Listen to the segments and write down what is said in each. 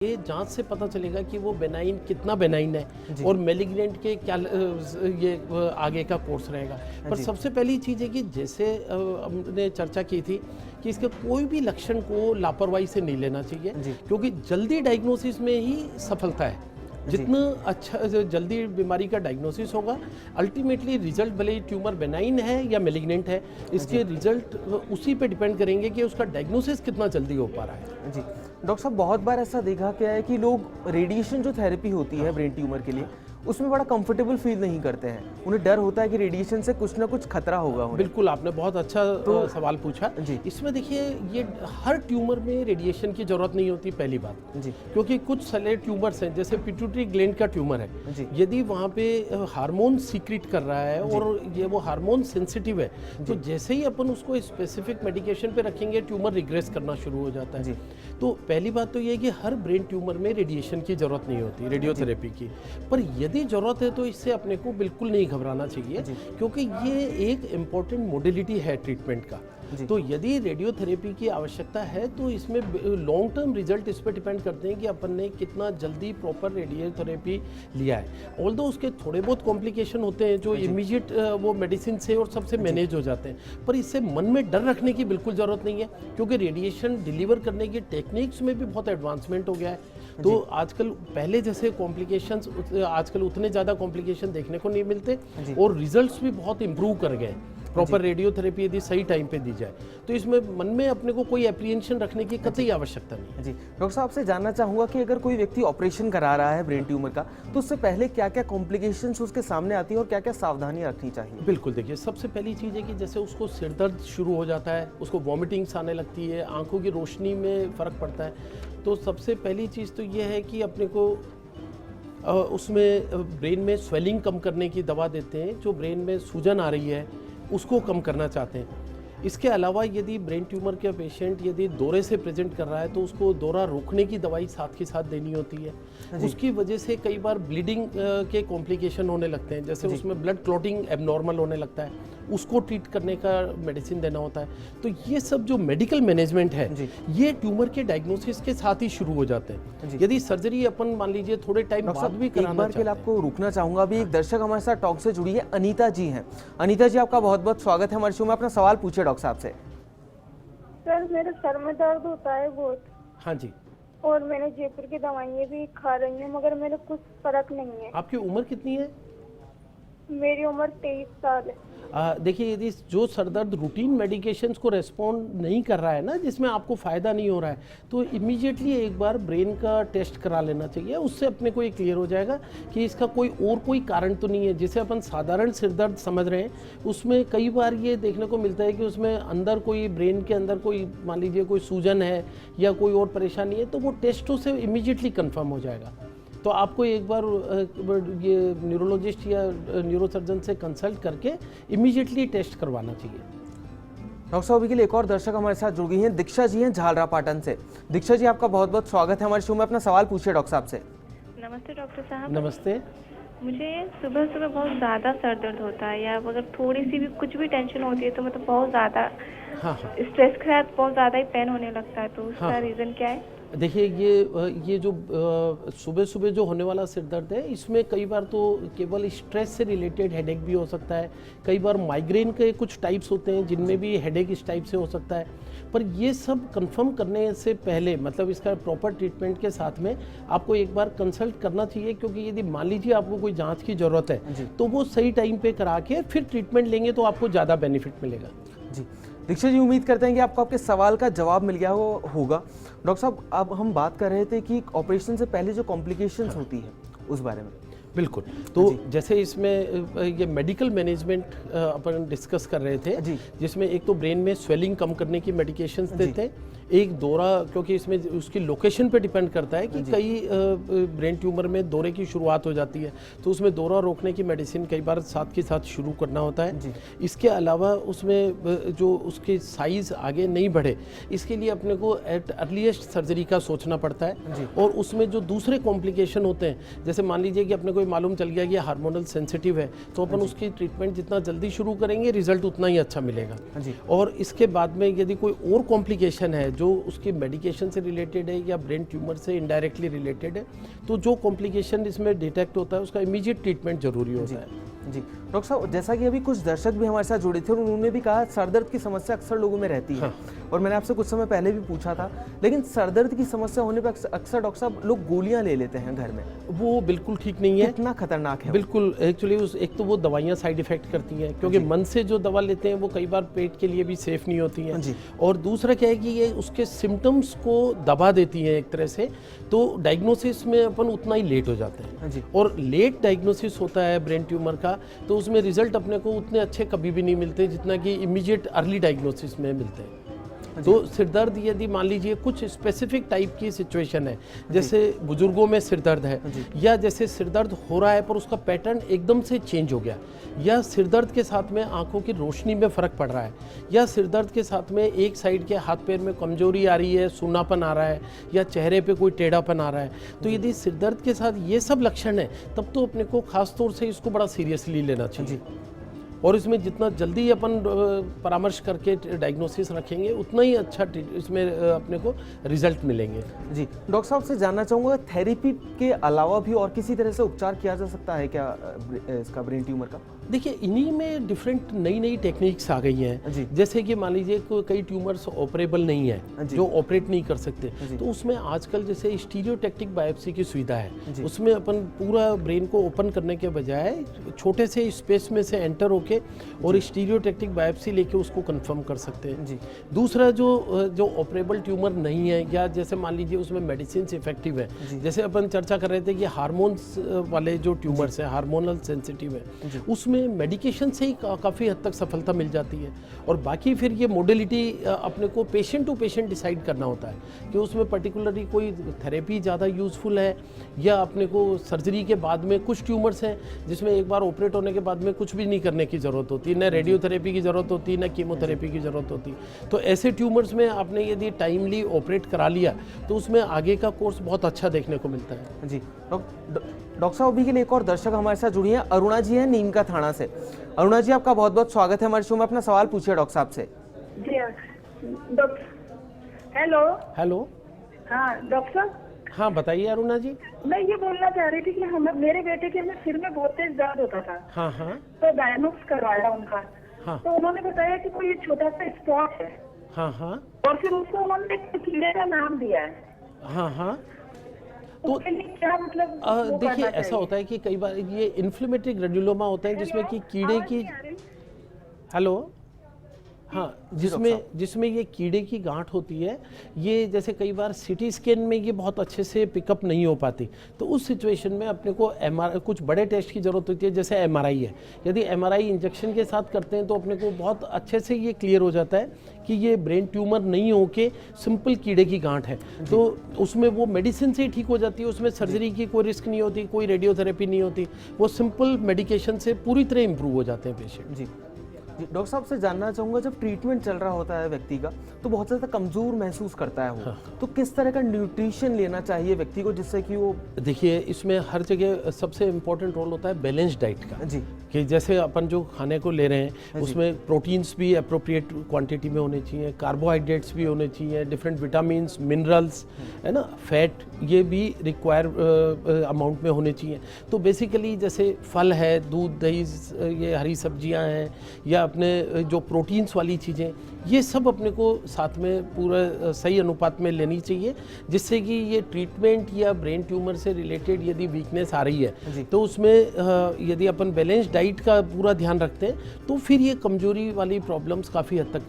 ये जांच से पता चलेगा कि वो बेनाइन कितना बेनाइन है और मेलिग्नेंट के क्या ये आगे का कोर्स रहेगा। पर सबसे पहली चीज़ है कि जैसे हमने चर्चा की थी कि इसके कोई भी लक्षण को लापरवाही से नहीं लेना चाहिए, क्योंकि जल्दी डायग्नोसिस में ही सफलता है। जितना अच्छा जल्दी बीमारी का डायग्नोसिस होगा, अल्टीमेटली रिजल्ट भले ही ट्यूमर बेनाइन है या मेलिग्नेंट है, इसके रिजल्ट उसी पे डिपेंड करेंगे कि उसका डायग्नोसिस कितना जल्दी हो पा रहा है। जी डॉक्टर साहब, बहुत बार ऐसा देखा गया है कि लोग रेडिएशन जो थेरेपी होती है ब्रेन ट्यूमर के लिए, उसमें बड़ा कंफर्टेबल फील नहीं करते हैं। उन्हें डर होता है कि रेडिएशन से कुछ ना कुछ खतरा होगा उन्हें। बिल्कुल, आपने बहुत अच्छा सवाल पूछा। इसमें देखिए, ये हर ट्यूमर में रेडिएशन की जरूरत नहीं होती, पहली बात जी, क्योंकि कुछ सारे ट्यूमर्स हैं, जैसे पिट्यूटरी ग्लैंड का ट्यूमर है, यदि वहाँ पे हार्मोन सीक्रेट कर रहा है और ये वो हार्मोन सेंसिटिव है, तो जैसे ही अपन उसको स्पेसिफिक मेडिकेशन पे रखेंगे, ट्यूमर रिग्रेस करना शुरू हो जाता है। तो पहली बात तो ये है कि हर ब्रेन ट्यूमर में रेडिएशन की जरूरत नहीं होती, रेडियोथेरेपी की। पर यदि जरूरत है तो इससे अपने को बिल्कुल नहीं घबराना चाहिए, क्योंकि ये एक इम्पोर्टेंट मोडिलिटी है ट्रीटमेंट का। तो यदि रेडियोथेरेपी की आवश्यकता है तो इसमें लॉन्ग टर्म रिजल्ट इस पर डिपेंड करते हैं कि अपन ने कितना जल्दी प्रॉपर रेडियोथेरेपी लिया है। ऑल्दो उसके थोड़े बहुत कॉम्प्लिकेशन होते हैं जो इमीडिएट वो मेडिसिन से और सबसे मैनेज हो जाते हैं, पर इससे मन में डर रखने की बिल्कुल ज़रूरत नहीं है, क्योंकि रेडिएशन डिलीवर करने की टेक्निक्स में भी बहुत एडवांसमेंट हो गया है। तो आजकल पहले जैसे कॉम्प्लिकेशंस, आजकल उतने ज़्यादा कॉम्प्लिकेशन देखने को नहीं मिलते और रिजल्ट्स भी बहुत इंप्रूव कर गए। प्रॉपर रेडियोथेरेपी यदि सही टाइम पे दी जाए तो इसमें मन में अपने को कोई एप्रीहेंशन रखने की कतई आवश्यकता नहीं है। जी डॉक्टर साहब, आपसे जानना चाहूँगा कि अगर कोई व्यक्ति ऑपरेशन करा रहा है ब्रेन ट्यूमर का, तो उससे पहले क्या क्या कॉम्प्लिकेशंस उसके सामने आती है और क्या क्या सावधानियाँ रखनी चाहिए? बिल्कुल, देखिए, सबसे पहली चीज़ है कि जैसे उसको सिर दर्द शुरू हो जाता है, उसको वॉमिटिंग्स आने लगती है, आंखों की रोशनी में फ़र्क पड़ता है, तो सबसे पहली चीज़ तो ये है कि अपने को उसमें ब्रेन में स्वेलिंग कम करने की दवा देते हैं। जो ब्रेन में सूजन आ रही है उसको कम करना चाहते हैं। इसके अलावा यदि ब्रेन ट्यूमर का पेशेंट यदि दौरे से प्रेजेंट कर रहा है तो उसको दौरा रोकने की दवाई साथ के साथ देनी होती है। उसकी वजह से कई बार ब्लीडिंग के कॉम्प्लिकेशन होने लगते हैं, जैसे उसमें ब्लड क्लॉटिंग एबनॉर्मल होने लगता है, उसको ट्रीट करने का मेडिसिन देना होता है। तो ये सब जो मेडिकल मैनेजमेंट है, ये ट्यूमर के डायग्नोसिस के साथ ही शुरू हो जाते हैं। यदि सर्जरी अपन मान लीजिए थोड़े टाइम बाद भी कराना चाहते हैं। आपको रुकना चाहूंगा, अभी एक दर्शक हमारे साथ टॉक से जुड़ी है, अनीता जी हैं। अनीता जी, आपका बहुत बहुत स्वागत है हमारे शो में। अपना सवाल पूछिए डॉक्टर साहब से। सर, मेरे सर में दर्द होता है बहुत। हाँ जी। और मैंने जयपुर की दवाइयाँ भी खा रही हूँ, मगर मेरे कुछ फर्क नहीं है। आपकी उम्र कितनी है? मेरी उम्र 23 साल है। देखिए, यदि जो सरदर्द रूटीन मेडिकेशंस को रेस्पॉन्ड नहीं कर रहा है ना, जिसमें आपको फ़ायदा नहीं हो रहा है, तो इमीडिएटली एक बार ब्रेन का टेस्ट करा लेना चाहिए। उससे अपने को ये क्लियर हो जाएगा कि इसका कोई कारण तो नहीं है। जिसे अपन साधारण सिरदर्द समझ रहे हैं, उसमें कई बार ये देखने को मिलता है कि उसमें अंदर कोई ब्रेन के अंदर कोई मान लीजिए कोई सूजन है या कोई और परेशानी है, तो वो टेस्टों से इमीडिएटली कन्फर्म हो जाएगा। तो आपको एक बार ये न्यूरोलॉजिस्ट या न्यूरोसर्जन से कंसल्ट करके इमीडिएटली टेस्ट करवाना चाहिए। डॉक्टर साहब, के लिए एक और दर्शक हमारे साथ जुड़ गई हैं, दीक्षा जी हैं झालरा पाटन से। दीक्षा जी, आपका बहुत बहुत स्वागत है हमारे शो में। अपना सवाल पूछिए डॉक्टर साहब से। नमस्ते डॉक्टर साहब। नमस्ते। मुझे सुबह सुबह बहुत ज़्यादा सर दर्द होता है, या अगर थोड़ी सी भी कुछ भी टेंशन होती है तो मतलब बहुत ज़्यादा स्ट्रेस के साथ बहुत ज़्यादा ही पेन होने लगता है, तो उसका रीज़न क्या है? देखिए, ये जो सुबह सुबह जो होने वाला सिर दर्द है, इसमें कई बार तो केवल स्ट्रेस से रिलेटेड हेडेक भी हो सकता है। कई बार माइग्रेन के कुछ टाइप्स होते हैं जिनमें भी हेडेक इस टाइप से हो सकता है। पर ये सब कंफर्म करने से पहले, मतलब इसका प्रॉपर ट्रीटमेंट के साथ में आपको एक बार कंसल्ट करना चाहिए, क्योंकि यदि मान लीजिए आपको कोई जांच की ज़रूरत है तो वो सही टाइम पे करा के फिर ट्रीटमेंट लेंगे तो आपको ज़्यादा बेनिफिट मिलेगा। जी दीक्षा जी, उम्मीद करते हैं कि आपको आपके सवाल का जवाब मिल गया होगा। डॉक्टर साहब, अब हम बात कर रहे थे कि ऑपरेशन से पहले जो कॉम्प्लिकेशंस होती है उस बारे में। बिल्कुल, तो जैसे इसमें ये मेडिकल मैनेजमेंट अपन डिस्कस कर रहे थे, जिसमें एक तो ब्रेन में स्वेलिंग कम करने की मेडिकेशंस देते हैं, एक दौरा, क्योंकि इसमें उसकी लोकेशन पे डिपेंड करता है कि कई ब्रेन ट्यूमर में दौरे की शुरुआत हो जाती है, तो उसमें दौरा रोकने की मेडिसिन कई बार साथ के साथ शुरू करना होता है। इसके अलावा उसमें जो उसकी साइज़ आगे नहीं बढ़े, इसके लिए अपने को एट अर्लीस्ट सर्जरी का सोचना पड़ता है। और उसमें जो दूसरे कॉम्प्लिकेशन होते हैं, जैसे मान लीजिए कि अपने को मालूम चल गया कि हार्मोनल सेंसिटिव है, तो अपन उसकी ट्रीटमेंट जितना जल्दी शुरू करेंगे रिजल्ट उतना ही अच्छा मिलेगा। और इसके बाद में यदि कोई और कॉम्प्लिकेशन है जो उसके मेडिकेशन से रिलेटेड है या ब्रेन ट्यूमर से इनडायरेक्टली रिलेटेड है, तो जो कॉम्प्लिकेशन इसमें डिटेक्ट होता है उसका इमीडिएट ट्रीटमेंट जरूरी होता है। जी डॉक्टर साहब, जैसा कि अभी कुछ दर्शक भी हमारे साथ जुड़े थे और उन्होंने भी कहा सर दर्द की समस्या अक्सर लोगों में रहती है, और मैंने आपसे कुछ समय पहले भी पूछा था, लेकिन सर दर्द की समस्या होने पर अक्सर डॉक्टर साहब लोग गोलियां ले लेते हैं घर में, वो बिल्कुल ठीक नहीं है। कितना खतरनाक है? बिल्कुल, एक्चुअली एक तो वो दवाइयाँ साइड इफेक्ट करती हैं, क्योंकि मन से जो दवा लेते हैं वो कई बार पेट के लिए भी सेफ नहीं होती हैं, और दूसरा क्या है कि ये उसके सिम्टम्स को दबा देती हैं एक तरह से, तो डायग्नोसिस में अपन उतना ही लेट हो जाते हैं, और लेट डायग्नोसिस होता है ब्रेन ट्यूमर का, तो उसमें रिजल्ट अपने को उतने अच्छे कभी भी नहीं मिलते जितना कि इमीडिएट अर्ली डायग्नोसिस में मिलते हैं। तो सिरदर्द यदि मान लीजिए कुछ स्पेसिफिक टाइप की सिचुएशन है, जैसे बुजुर्गों में सिरदर्द है, या जैसे सिरदर्द हो रहा है पर उसका पैटर्न एकदम से चेंज हो गया, या सिरदर्द के साथ में आंखों की रोशनी में फ़र्क पड़ रहा है, या सिरदर्द के साथ में एक साइड के हाथ पैर में कमजोरी आ रही है, सूनापन आ रहा है, या चेहरे पे कोई टेढ़ापन आ रहा है, तो यदि सिरदर्द के साथ ये सब लक्षण है तब तो अपने को खास तौर से इसको बड़ा सीरियसली लेना चाहिए, और इसमें जितना जल्दी अपन परामर्श करके डायग्नोसिस रखेंगे उतना ही अच्छा इसमें अपने को रिजल्ट मिलेंगे। जी डॉक्टर साहब से जानना चाहूँगा, थेरेपी के अलावा भी और किसी तरह से उपचार किया जा सकता है क्या इसका, ब्रेन ट्यूमर का? देखिए, इन्हीं में डिफरेंट नई टेक्निक्स आ गई हैं, जैसे कि मान लीजिए कई ट्यूमर्स ऑपरेबल नहीं है, जो ऑपरेट नहीं कर सकते, तो उसमें आजकल जैसे स्टीरियोटैक्टिक बायोप्सी की सुविधा है, उसमें अपन पूरा ब्रेन को ओपन करने के बजाय छोटे से स्पेस में से एंटर होके और स्टीरियोटैक्टिक बायोप्सी लेके उसको कंफर्म कर सकते हैं। दूसरा जो ऑपरेबल ट्यूमर नहीं है, या जैसे मान लीजिए उसमें मेडिसिन इफेक्टिव है, जैसे अपन चर्चा कर रहे थे कि हार्मोन्स वाले जो ट्यूमर्स हैं, हार्मोनल सेंसिटिव है, उसमें मेडिकेशन से ही काफ़ी हद तक सफलता मिल जाती है, और बाकी फिर ये मोडेलिटी अपने को पेशेंट टू पेशेंट डिसाइड करना होता है कि उसमें पर्टिकुलरली कोई थेरेपी ज़्यादा यूज़फुल है, या अपने को सर्जरी के बाद में कुछ ट्यूमर्स हैं जिसमें एक बार ऑपरेट होने के बाद में कुछ भी नहीं करने की ज़रूरत होती, न रेडियोथेरेपी की ज़रूरत होती, न कीमोथेरेपी की ज़रूरत होती। तो ऐसे ट्यूमर्स में आपने यदि टाइमली ऑपरेट करा लिया तो उसमें आगे का कोर्स बहुत अच्छा देखने को मिलता है। जी डॉक्टर साहब, अभी के लिए एक और दर्शक हमारे साथ जुड़ी हैं, अरुणा जी हैं नीम का थाना से। अरुणा जी, आपका बहुत बहुत स्वागत है हमारे शो में, अपना सवाल पूछिए डॉक्टर साहब से। जी हाँ डॉक्टर। हेलो हेलो, हाँ डॉक्टर साहब। हाँ बताइए अरुणा जी। मैं ये बोलना चाह रही थी कि मेरे बेटे के सिर में बहुत तेज दर्द होता था। हाँ हाँ। तो डायग्नोस करवाया उनका। हाँ। तो उन्होंने बताया कि कोई छोटा सा स्पॉट है। हाँ हाँ। और फिर उसको उन्होंने एक कीड़े का नाम दिया है। हाँ हाँ। तो क्या मतलब देखिए, ऐसा होता है कि कई बार ये इन्फ्लेमेटरी ग्रेन्युलोमा होता है जिसमें कि कीड़े की, हेलो, हाँ, जिसमें ये कीड़े की गांठ होती है, ये जैसे कई बार सीटी स्कैन में ये बहुत अच्छे से पिकअप नहीं हो पाती, तो उस सिचुएशन में अपने को कुछ बड़े टेस्ट की ज़रूरत होती है, जैसे एमआरआई है। यदि एमआरआई इंजेक्शन के साथ करते हैं तो अपने को बहुत अच्छे से ये क्लियर हो जाता है कि ये ब्रेन ट्यूमर नहीं हो के सिंपल कीड़े की गांठ है, तो उसमें वो मेडिसिन से ही ठीक हो जाती है, उसमें सर्जरी की कोई रिस्क नहीं होती, कोई रेडियोथेरेपी नहीं होती, वो सिंपल मेडिकेशन से पूरी तरह इम्प्रूव हो जाते हैं पेशेंट। जी डॉक्टर साहब से जानना चाहूँगा, जब ट्रीटमेंट चल रहा होता है व्यक्ति का तो बहुत ज़्यादा कमज़ोर महसूस करता है वो, तो किस तरह का न्यूट्रिशन लेना चाहिए व्यक्ति को जिससे कि वो, देखिए, इसमें हर जगह सबसे इम्पोर्टेंट रोल होता है बैलेंस्ड डाइट का। जी, कि जैसे अपन जो खाने को ले रहे हैं उसमें प्रोटीन्स भी अप्रोप्रिएट क्वांटिटी में होने चाहिए, कार्बोहाइड्रेट्स भी होने चाहिए, डिफरेंट विटामिन्स, मिनरल्स, है ना, फैट, ये भी रिक्वायर अमाउंट में होने चाहिए। तो बेसिकली जैसे फल है, दूध, दही, ये हरी सब्जियां हैं, या अपने जो प्रोटीन्स वाली चीज़ें, ये सब अपने को साथ में पूरा सही अनुपात में लेनी चाहिए, जिससे कि ये ट्रीटमेंट या ब्रेन ट्यूमर से रिलेटेड यदि वीकनेस आ रही है तो उसमें यदि अपन बैलेंस डाइट का पूरा ध्यान रखते हैं तो फिर ये कमजोरी वाली प्रॉब्लम्स काफ़ी हद तक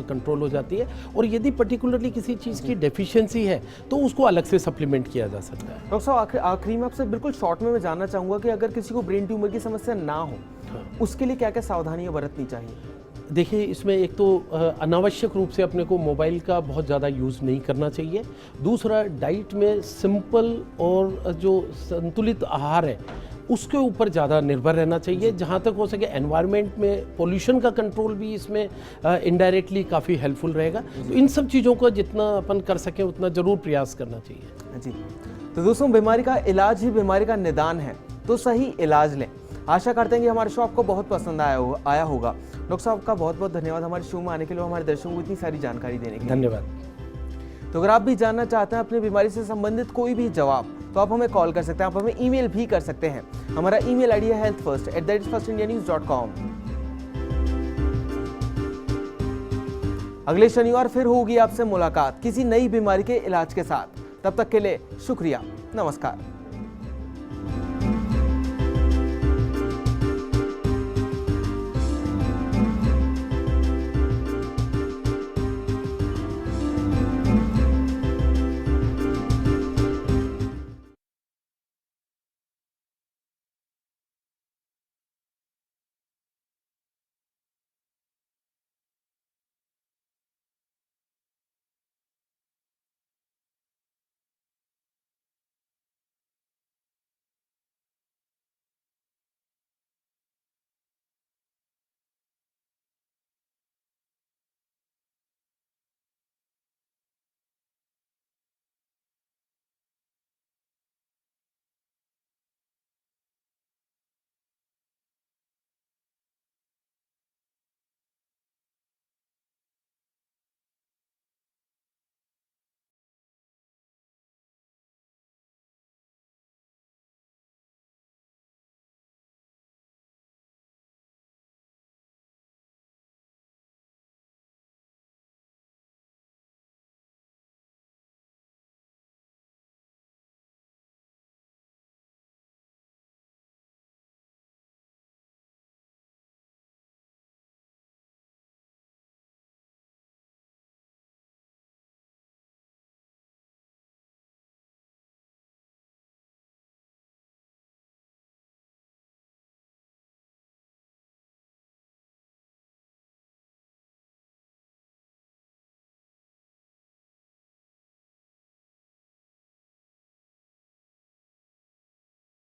कंट्रोल हो जाती है, और यदि पर्टिकुलरली किसी चीज़ की डेफिशिएंसी है तो उसको अलग से सप्लीमेंट किया जा सकता है। डॉक्टर साहब, आखिरी में आपसे बिल्कुल शॉर्ट में मैं जानना चाहूँगा कि अगर किसी को ब्रेन ट्यूमर की समस्या ना हो, उसके लिए क्या क्या सावधानियाँ बरतनी चाहिए? देखिए, इसमें एक तो अनावश्यक रूप से अपने को मोबाइल का बहुत ज़्यादा यूज़ नहीं करना चाहिए। दूसरा, डाइट में सिंपल और जो संतुलित आहार है उसके ऊपर ज़्यादा निर्भर रहना चाहिए। जहाँ तक हो सके एनवायरनमेंट में पोल्यूशन का कंट्रोल भी इसमें इनडायरेक्टली काफ़ी हेल्पफुल रहेगा। तो इन सब चीज़ों को जितना अपन कर सकें उतना ज़रूर प्रयास करना चाहिए। जी, तो दोस्तों, बीमारी का इलाज ही बीमारी का निदान है, तो सही इलाज लें। आशा करते हैं कि हमारे शो आपको बहुत पसंद आया होगा। डॉक्टर साहब का बहुत बहुत धन्यवाद हमारे शो में आने के लिए, हमारे दर्शकों को इतनी सारी जानकारी देने के लिए। धन्यवाद। तो अगर आप भी जानना चाहते हैं अपनी बीमारी से संबंधित कोई भी जवाब, तो आप हमें कॉल कर सकते हैं, आप हमें ईमेल भी कर सकते हैं। हमारा ईमेल आईडी है healthfirst@firstindianews.com। अगले शनिवार फिर होगी आपसे मुलाकात किसी नई बीमारी के इलाज के साथ। तब तक के लिए शुक्रिया, नमस्कार।